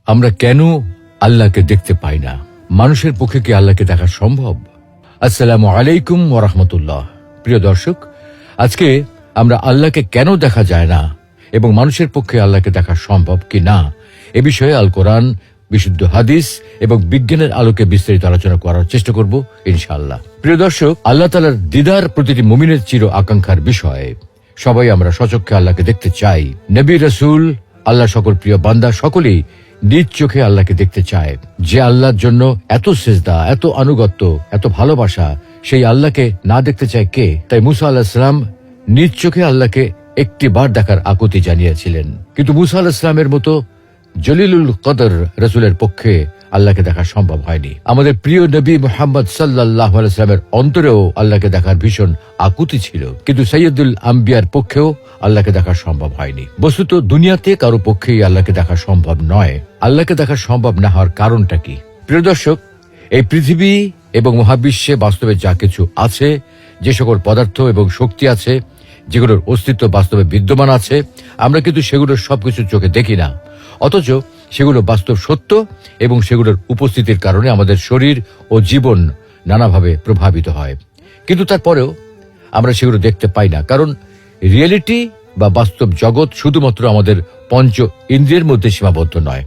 আমরা কেন আল্লাহকে দেখতে পাই না? মানুষের পক্ষে কি আল্লাহকে দেখা সম্ভব? আসসালামু আলাইকুম ওয়া রাহমাতুল্লাহ। প্রিয় দর্শক, আজকে আমরা আল্লাহকে কেন দেখা যায় না এবং মানুষের পক্ষে আল্লাহকে দেখা সম্ভব কি না এ বিষয়ে আল কোরআন, বিশুদ্ধ হাদিস এবং বিজ্ঞানের আলোকে বিস্তারিত আলোচনা করার চেষ্টা করব ইনশাআল্লাহ। প্রিয় দর্শক, আল্লাহ তাআলার দিদার প্রতিটি মুমিনের চির আকাঙ্ক্ষার বিষয়। সবাই আমরা সচক্ষে আল্লাহকে দেখতে চাই। নবী, রাসূল, আল্লাহ সকল প্রিয় বান্দা সকলেই নিজ চোখে আল্লাহকে দেখতে চায়। যে আল্লাহর জন্য এত সিজদা, এত আনুগত্য, এত ভালোবাসা, সেই আল্লাহকে না দেখতে চায় কে? তাই মুসা আলাইহিস সালাম নিজ চোখে আল্লাহকে একটি বার দেখার আকুতি জানিয়েছিলেন। কিন্তু মুসা আলাইহিস সালামের মতো জলিলুল কদর রাসূলের পক্ষে আল্লাহকে দেখা সম্ভব হয়নি। আমাদের প্রিয় নবী মুহাম্মদ সাল্লাল্লাহু আলাইহি ওয়াসাল্লামের অন্তরেও আল্লাহকে দেখার ভীষণ আকুতি ছিল, কিন্তু সাইয়্যিদুল আম্বিয়ার পক্ষেও আল্লাহকে দেখা সম্ভব হয়নি। বস্তুত দুনিয়াতে কারো পক্ষেই আল্লাহকে দেখা সম্ভব নয়। আল্লাহকে দেখা সম্ভব না হওয়ার কারণটা কি? প্রিয় দর্শক, এই পৃথিবী এবং মহাবিশ্বে বাস্তবে যা কিছু আছে, যে সকল পদার্থ এবং শক্তি আছে, যেগুলোর অস্তিত্ব বাস্তবে বিদ্যমান আছে, আমরা কিন্তু সেগুলোর সবকিছু চোখে দেখি না। অথচ সেগুলো বাস্তব সত্য এবং সেগুলোর উপস্থিতির কারণে আমাদের শরীর ও জীবন নানাভাবে প্রভাবিত হয়। কিন্তু তারপরেও আমরা সেগুলো দেখতে পাই না, কারণ রিয়েলিটি বা বাস্তব জগৎ শুধুমাত্র আমাদের পঞ্চ ইন্দ্রিয়ের মধ্যে সীমাবদ্ধ নয়।